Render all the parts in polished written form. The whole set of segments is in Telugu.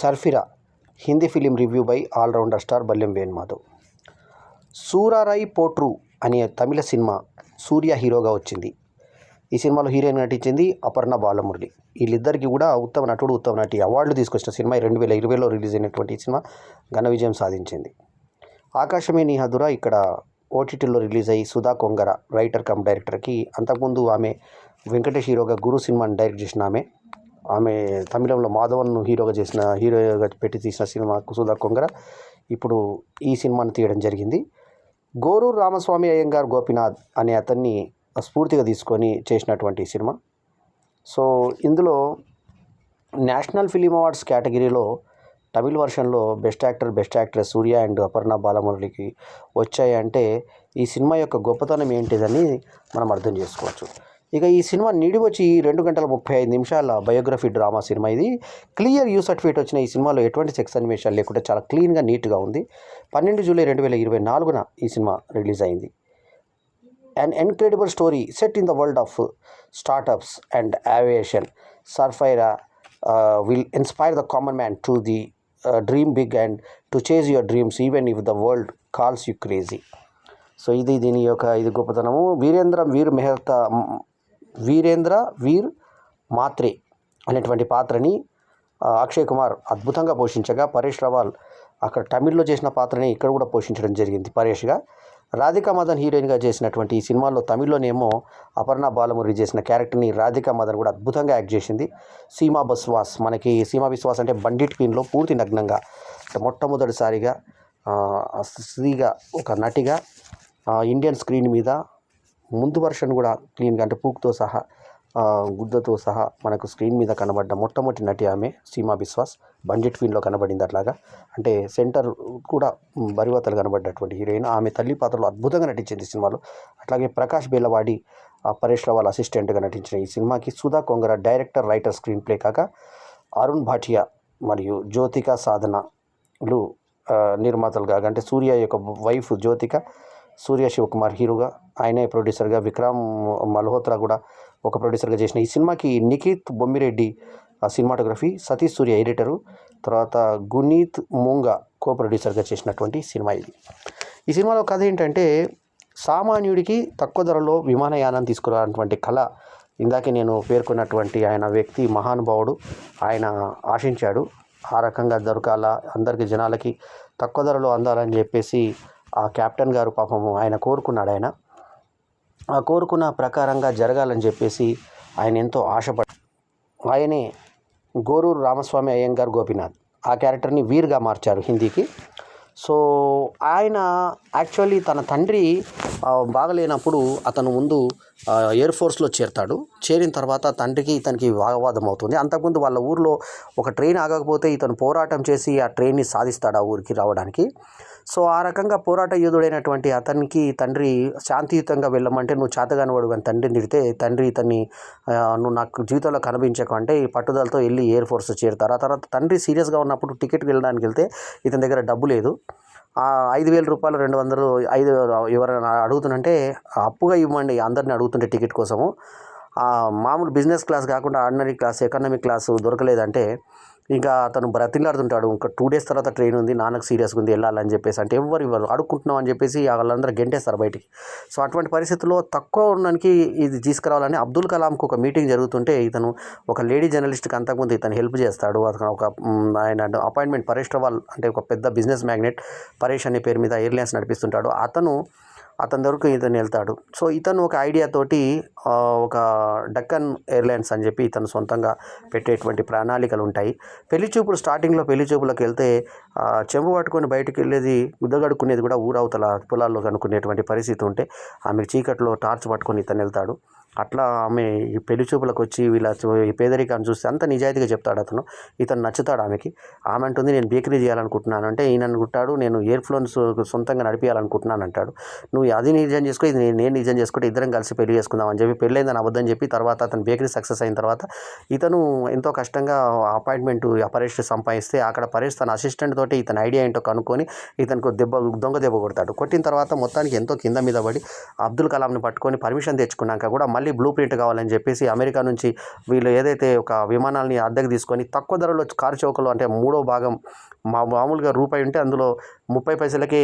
Sarfira Hindi film review by allrounder star Ballem Venumadhav. Soorarai Pottru అనే తమిళ సినిమా సూర్య హీరోగా వచ్చింది. ఈ సినిమాలో హీరోయిన్ నటించింది అపర్ణ బాలమురళి. వీళ్ళిద్దరికీ కూడా ఉత్తమ నటుడు, ఉత్తమ నటి అవార్డులు తీసుకొచ్చిన సినిమా. 2020లో రిలీజ్ అయినటువంటి ఈ సినిమా ఘన విజయం సాధించింది. ఆకాశమే నీ హద్దురా ఇక్కడ ఓటీటీలో రిలీజ్ అయ్యి సుధా కొంగర రైటర్ కమ్ డైరెక్టర్కి, అంతకుముందు ఆమె వెంకటేష్ హీరోగా గురు సినిమాని డైరెక్ట్ చేసిన ఆమె తమిళంలో మాధవన్ను హీరోగా పెట్టి తీసిన సినిమా సుధా కొంగర ఇప్పుడు ఈ సినిమాను తీయడం జరిగింది. గోరూరు రామస్వామి అయ్యంగార్ గోపీనాథ్ అనే అతన్ని స్ఫూర్తిగా తీసుకొని చేసినటువంటి సినిమా. సో ఇందులో నేషనల్ ఫిలిం అవార్డ్స్ కేటగిరీలో తమిళ వర్షన్లో best actor, best actress Suriya and Aparna బాలమురళికి వచ్చాయంటే ఈ సినిమా యొక్క గొప్పతనం ఏంటిదని మనం అర్థం చేసుకోవచ్చు. ఇక ఈ సినిమా నిడి వచ్చి 2 గంటల 35 నిమిషాల బయోగ్రఫీ డ్రామా సినిమా. ఇది క్లియర్ యూ సర్టిఫికేట్ వచ్చిన ఈ సినిమాలో ఎటువంటి సెక్స్ అనిమేషన్ లేకుండా చాలా క్లీన్గా, నీట్గా ఉంది. 12 జూలై 2024 ఈ సినిమా రిలీజ్ అయింది. An incredible story set in the world of startups and aviation. Surfira will inspire the common man to dream big and to chase your dreams even if the world calls you crazy. So దీని యొక్క గొప్పతనము. వీరేంద్ర వీర్ మాత్రే అనేటువంటి పాత్రని అక్షయ్ కుమార్ అద్భుతంగా పోషించగా, పరేష్ రావల్ అక్కడ తమిళ్లో చేసిన పాత్రని ఇక్కడ కూడా పోషించడం జరిగింది పరేష్గా. రాధికా మదన్ హీరోయిన్గా చేసినటువంటి ఈ సినిమాలో తమిళ్లోనేమో అపర్ణ బాలమురళి చేసిన క్యారెక్టర్ని రాధికా మదన్ కూడా అద్భుతంగా యాక్ట్ చేసింది. సీమా బిస్వాస్, మనకి సీమా బిస్వాస్ అంటే బండిట్ క్వీన్లో పూర్తి నగ్నంగా మొట్టమొదటిసారిగా స్త్రీగా ఒక నటిగా ఇండియన్ స్క్రీన్ మీద ముందు వర్షన్ కూడా క్లీన్గా అంటే పూక్తో సహా గుద్దతో సహా మనకు స్క్రీన్ మీద కనబడ్డ మొట్టమొదటి నటి ఆమె సీమా బిస్వాస్. బండిట్ క్వీన్లో కనబడింది అట్లాగా, అంటే సెంటర్ కూడా బరివతలు కనబడ్డటువంటి హీరోయిన్. ఆమె తల్లి పాత్రలో అద్భుతంగా నటించింది ఈ సినిమాలో. అట్లాగే ప్రకాష్ బేలవాడి పరేష్ రావల్ అసిస్టెంట్గా నటించిన ఈ సినిమాకి Sudha Kongara director, writer, screen play కాక అరుణ్ భాటియా మరియు జ్యోతిక సాధనలు నిర్మాతలుగా, అంటే సూర్య యొక్క వైఫ్ జ్యోతిక, సూర్య శివకుమార్ హీరోగా, ఆయనే ప్రొడ్యూసర్గా, విక్రమ్ మల్హోత్రా కూడా ఒక ప్రొడ్యూసర్గా చేసిన ఈ సినిమాకి నిఖిత్ బొమ్మిరెడ్డి సినిమాటోగ్రఫీ, సతీష్ సూర్య ఎడిటరు, తర్వాత గునీత్ మూంగా కో ప్రొడ్యూసర్గా చేసినటువంటి సినిమా ఇది. ఈ సినిమాలో కథ ఏంటంటే సామాన్యుడికి తక్కువ ధరలో విమానయానం తీసుకురానటువంటి కళ ఇందాకే నేను పేర్కొన్నటువంటి ఆయన వ్యక్తి మహానుభావుడు ఆయన ఆశించాడు. ఆ రకంగా దొరకాల అందరికీ జనాలకి తక్కువ ధరలో అందాలని చెప్పేసి ఆ కెప్టెన్ గారు పాపము ఆయన కోరుకున్నాడు. ఆ కోరుకున్న ప్రకారంగా జరగాలని చెప్పేసి ఆయన ఎంతో ఆశపడ్డాడు. ఆయనే గోరూరు రామస్వామి అయ్యంగార్ గోపీనాథ్. ఆ క్యారెక్టర్ని వీర్గా మార్చారు హిందీకి. సో ఆయన యాక్చువల్లీ తన తండ్రి బాగలేనప్పుడు అతను ముందు ఎయిర్ ఫోర్స్లో చేరతాడు. చేరిన తర్వాత తండ్రికి ఇతనికి వాగ్వాదం అవుతుంది. అంతకుముందు వాళ్ళ ఊరిలో ఒక ట్రైన్ ఆగకపోతే ఇతను పోరాటం చేసి ఆ ట్రైన్ని సాధిస్తాడు ఆ ఊరికి రావడానికి. సో ఆ రకంగా పోరాట యోధుడైనటువంటి అతనికి తండ్రి శాంతియుతంగా వెళ్ళమంటే నువ్వు చేతగానివాడు కానీ తండ్రిని తిడితే తండ్రి ఇతన్ని నువ్వు నాకు జీవితంలో కనిపించకు అంటే ఈ పట్టుదలతో వెళ్ళి ఎయిర్ ఫోర్స్ చేరుతారు. ఆ తర్వాత తండ్రి సీరియస్గా ఉన్నప్పుడు టికెట్కి వెళ్ళడానికి వెళ్తే ఇతని దగ్గర డబ్బు లేదు. 5,000 రూపాయలు 200 ఎవరైనా అడుగుతుంటే అప్పుగా ఇవ్వండి అందరిని అడుగుతుంటే టికెట్ కోసము. మామూలు బిజినెస్ క్లాస్ కాకుండా ఆర్డినరీ క్లాస్, ఎకనామిక్ క్లాసు దొరకలేదంటే ఇంకా అతను బ్రతిలాడుతుంటాడు. ఇంకా 2 days తర్వాత ట్రైన్ ఉంది, నాన్నకు సీరియస్గా ఉంది వెళ్ళాలని చెప్పేసి అంటే ఇవ్వరు అడుక్కుంటున్నాం అని చెప్పేసి వాళ్ళందరూ గెంటేస్తారు బయటికి. సో అటువంటి పరిస్థితుల్లో తక్కువ ఉండడానికి ఇది తీసుకురావాలని అబ్దుల్ కలాంకు ఒక మీటింగ్ జరుగుతుంటే ఇతను ఒక లేడీ జర్నలిస్ట్కి అంతకుముందు ఇతను హెల్ప్ చేస్తాడు. అతను ఆయన అపాయింట్మెంట్ పరేష్ రావల్ అంటే ఒక పెద్ద బిజినెస్ మ్యాగ్నెట్ పరేష్ అనే పేరు మీద ఎయిర్లైన్స్ నడిపిస్తుంటాడు. అతని దగ్గరకు ఇతను వెళ్తాడు. సో ఇతను ఒక ఐడియాతోటి ఒక డక్కన్ ఎయిర్లైన్స్ అని చెప్పి ఇతను సొంతంగా పెట్టేటువంటి ప్రణాళికలు ఉంటాయి. స్టార్టింగ్లో పెళ్లి చూపులకు వెళ్తే చెంబు పట్టుకొని బయటకు వెళ్ళేది, గుద్దగడుక్కునేది కూడా ఊరవతల పొలాల్లో కనుక్కునేటువంటి పరిస్థితి ఉంటే ఆమెకు చీకట్లో టార్చ్ పట్టుకొని ఇతను వెళ్తాడు. అట్లా ఆమె ఈ పెళ్లి చూపులకు వచ్చి ఈ పేదరికాన్ని చూస్తే అంత నిజాయితీగా చెప్తాడు అతను. ఇతను నచ్చుతాడు ఆమెకి. ఆమె అంటుంది నేను బేకరీ చేయాలనుకుంటున్నాను అంటే ఈయన అనుకుంటాడు నేను ఎయిర్ ఫ్లోన్స్ సొంతంగా నడిపించాలనుకుంటున్నాను అంటాడు. నువ్వు అది నిజం చేసుకో, ఇది నేను నిజం చేసుకుంటే ఇద్దరం కలిసి పెళ్లి చేసుకుందాం అని చెప్పి పెళ్ళైందని అబద్ధం చెప్పి తర్వాత అతను బేకరీ సక్సెస్ అయిన తర్వాత ఇతను ఎంతో కష్టంగా అపాయింట్మెంట్ పరేష్ సంపాదిస్తే అక్కడ పరేష్ తన అసిస్టెంట్ తోటి ఇతని ఐడియా ఏంటో కనుక్కొని ఇతనికి దొంగ దెబ్బ కొడతాడు. కొట్టిన తర్వాత మొత్తానికి ఎంతో కింద మీద పడి అబ్దుల్ కలాంని పట్టుకొని పర్మిషన్ తెచ్చుకున్నాక కూడా మళ్ళీ కావాలి, బ్లూ ప్రింట్ కావాలని చెప్పేసి అమెరికా నుంచి వీళ్ళు ఏదైతే ఒక విమానాలని అద్దెకు తీసుకొని తక్కువ ధరలో కారు చౌకలో అంటే మూడో భాగం మామూలుగా రూపాయి ఉంటే అందులో 30 పైసలకే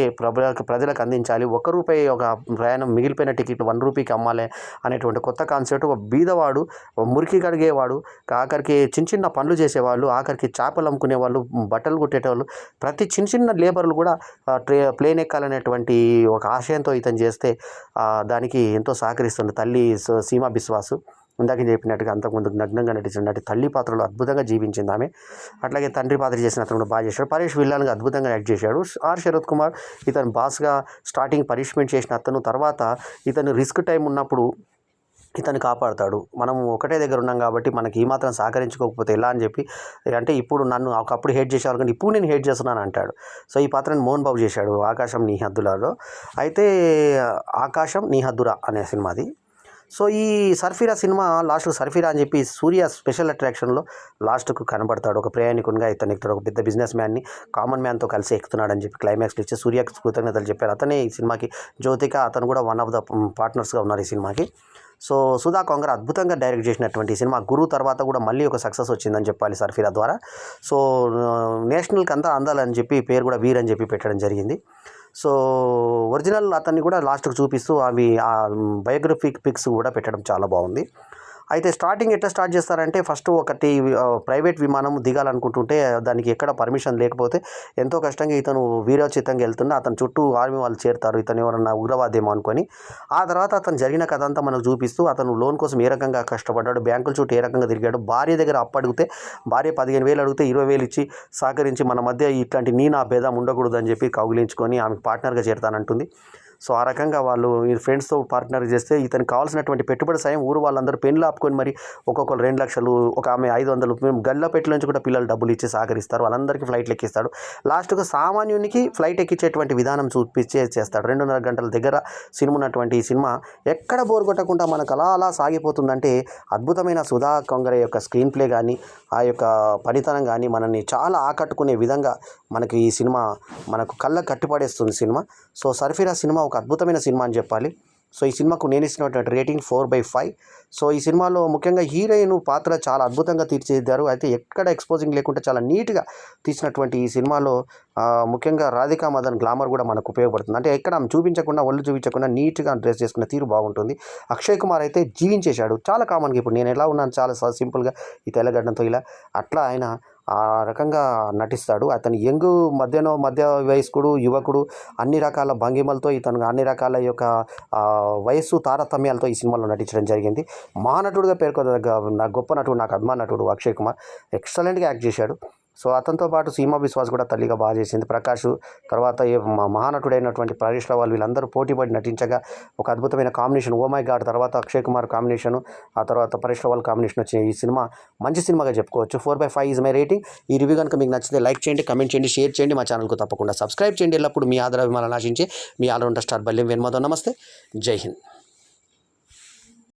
ప్రజలకు అందించాలి, ₹1 ఒక ప్రయాణం మిగిలిపోయిన టికెట్ ₹1 అమ్మాలి అనేటువంటి కొత్త కాన్సెప్ట్. ఒక బీదవాడు, మురికి కడిగేవాడు, ఆఖరికి చిన్న చిన్న పనులు చేసేవాళ్ళు, ఆఖరికి చేపలు అమ్ముకునేవాళ్ళు, బట్టలు కుట్టేటవాళ్ళు, ప్రతి చిన్న చిన్న లేబర్లు కూడా ప్లేన్ ఎక్కాలనేటువంటి ఒక ఆశయంతో ఇతను చేస్తే దానికి ఎంతో సహకరిస్తుంది తల్లి సీమా బిస్వాసు. ఇందాక చెప్పినట్టుగా అంతకుముందు నగ్నంగా నటించిన నటి తల్లి పాత్రలో అద్భుతంగా జీవించింది ఆమె. అట్లాగే తండ్రి పాత్ర చేసిన అతను కూడా బాగా చేశాడు. పరేష్ విల్లాన్గా అద్భుతంగా యాక్ట్ చేశాడు. శరత్ కుమార్ ఇతను బాస్గా స్టార్టింగ్ పనిష్మెంట్ చేసిన అతను, తర్వాత ఇతను రిస్క్ టైం ఉన్నప్పుడు ఇతను కాపాడుతాడు. మనం ఒకటే దగ్గర ఉన్నాం కాబట్టి మనకి ఈ మాత్రం సహకరించుకోకపోతే ఎలా అని చెప్పి, అంటే ఇప్పుడు నన్ను ఒకప్పుడు హేట్ చేసేవాళ్ళు కానీ ఇప్పుడు నేను హేట్ చేస్తున్నాను అంటాడు. సో ఈ పాత్రను మోహన్ బాబు చేశాడు ఆకాశం నీ హద్దులలో. అయితే ఆకాశం నీ హద్దురా అనే సినిమాది. సో ఈ సర్ఫిరా సినిమా లాస్ట్కు సర్ఫిరా అని చెప్పి సూర్య స్పెషల్ అట్రాక్షన్లో లాస్ట్కు కనబడతాడు. ఒక ప్రయాణికునిగా ఇతను ఎక్కుతాడు. ఒక పెద్ద బిజినెస్ మ్యాన్ని కామన్ మ్యాన్తో కలిసి ఎక్కుతున్నాడని చెప్పి క్లైమాక్స్లో ఇచ్చి సూర్యకి కృతజ్ఞతలు చెప్పారు. అతనే ఈ సినిమాకి జ్యోతిక, అతను కూడా వన్ ఆఫ్ ద పార్ట్నర్స్గా ఉన్నారు ఈ సినిమాకి. సో సుధా కొంగర అద్భుతంగా డైరెక్ట్ చేసినటువంటి సినిమా. గురు తర్వాత కూడా మళ్ళీ ఒక సక్సెస్ వచ్చిందని చెప్పాలి సర్ఫిరా ద్వారా. సో నేషనల్కి అంతా అందాలని చెప్పి పేరు కూడా వీర్ అని చెప్పి పెట్టడం జరిగింది. సో ఒరిజినల్ అతన్ని కూడా లాస్ట్కి చూపిస్తూ అవి ఆ బయోగ్రఫిక్ పిక్స్ కూడా పెట్టడం చాలా బాగుంది. అయితే స్టార్టింగ్ ఎట్లా స్టార్ట్ చేస్తారంటే, ఫస్ట్ ఒకటి ప్రైవేట్ విమానం దిగాలనుకుంటుంటే దానికి ఎక్కడ పర్మిషన్ లేకపోతే ఎంతో కష్టంగా ఇతను వీరోచితంగా వెళ్తుండే, అతను చుట్టూ ఆర్మీ వాళ్ళు చేరుతారు, ఇతను ఎవరన్నా ఉగ్రవాదేమో అనుకొని. ఆ తర్వాత అతను జరిగిన కథ అంతా మనకు చూపిస్తూ అతను లోన్ కోసం ఏ రకంగా కష్టపడ్డాడు, బ్యాంకుల చుట్టూ ఏ రకంగా తిరిగాడు, భార్య దగ్గర అప్పు అడిగితే భార్య 15,000 అడిగితే 20,000 ఇచ్చి సహకరించి మన మధ్య ఇట్లాంటి నా భేదం ఉండకూడదు అని చెప్పి కౌగిలించుకొని ఆమెకు పార్ట్నర్గా చేరుతానంటుంది. సో ఆ రకంగా వాళ్ళు ఈ ఫ్రెండ్స్తో పార్ట్నర్ చేస్తే ఇతనికి కావాల్సినటువంటి పెట్టుబడి సాయం ఊరు వాళ్ళందరూ పెన్లు ఆపుకొని మరి ఒక్కొక్కరు 2 లక్షలు, ఒక ఆమె 500, గల్లపెట్ల నుంచి కూడా పిల్లలు డబ్బులు ఇచ్చి సహకరిస్తారు. వాళ్ళందరికీ ఫ్లైట్లు ఎక్కిస్తాడు. లాస్ట్గా సామాన్యునికి ఫ్లైట్ ఎక్కించేటువంటి విధానం చేస్తాడు. 2.5 గంటల దగ్గర సినిమా ఉన్నటువంటి ఈ సినిమా ఎక్కడ బోర్ కొట్టకుండా మనకు అలా సాగిపోతుందంటే, అద్భుతమైన సుధా కొంగర యొక్క స్క్రీన్ ప్లే కానీ, ఆ యొక్క పనితనం కానీ మనల్ని చాలా ఆకట్టుకునే విధంగా మనకి ఈ సినిమా మనకు కళ్ళకు కట్టిపడేస్తుంది సినిమా. సో సర్ఫిరా సినిమా ఒక అద్భుతమైన సినిమా అని చెప్పాలి. సో ఈ సినిమాకు నేను ఇచ్చినటువంటి రేటింగ్ 4/5. సో ఈ సినిమాలో ముఖ్యంగా హీరోయిన్ పాత్ర చాలా అద్భుతంగా తీర్చిదిద్దారు. అయితే ఎక్కడ ఎక్స్పోజింగ్ లేకుండా చాలా నీట్గా తీసినటువంటి ఈ సినిమాలో ముఖ్యంగా రాధికా మదన్ గ్లామర్ కూడా మనకు ఉపయోగపడుతుంది. అంటే ఎక్కడ చూపించకుండా, ఒళ్ళు చూపించకుండా నీట్గా డ్రెస్ చేసుకున్న తీరు బాగుంటుంది. అక్షయ్ కుమార్ అయితే జీవించేశాడు. చాలా కామన్గా ఇప్పుడు నేను ఎలా ఉన్నాను చాలా సింపుల్గా ఈ తెల్లగడ్డంతో ఇలా, అట్లా ఆయన ఆ రకంగా నటిస్తాడు. అతను మధ్య వయస్కుడు, యువకుడు, అన్ని రకాల భంగిమలతో ఇతను అన్ని రకాల యొక్క వయస్సు తారతమ్యాలతో ఈ సినిమాలో నటించడం జరిగింది. మహానటుడిగా పేర్కొనదగ్గ నా గొప్ప నటుడు, నాకు అభిమాన నటుడు అక్షయ్ కుమార్ ఎక్సలెంట్గా యాక్ట్ చేశాడు. సో అతనితో పాటు సీమా బిస్వాస్ కూడా తల్లిగా బాగా చేసింది. ప్రకాష్ తర్వాత మహానటుడైనటువంటి పరేష్ రావల్ వీళ్ళందరూ పోటీపడి నటించగా ఒక అద్భుతమైన కాంబినేషన్. ఓ మై గాడ్ తర్వాత అక్షయ్ కుమార్ కాంబినేషను, ఆ తర్వాత పరేష్ రావల్ కాంబినేషన్ వచ్చిన ఈ సినిమా మంచి సినిమాగా చెప్పుకోవచ్చు. 4/5 ఈజ్ మై రేటింగ్. ఈ రివ్యూ కనుక మీకు నచ్చితే లైక్ చేయండి, కమెంట్ చేయండి, షేర్ చేయండి. మా ఛానల్కు తప్పకుండా సబ్స్క్రైబ్ చేయండి. ఎల్లప్పుడు మీ ఆదరాభిమానాలు ఆశించే మీ ఆల్రౌండర్ స్టార్ బల్యం వెన్మాధవ్. నమస్తే, జై హింద్.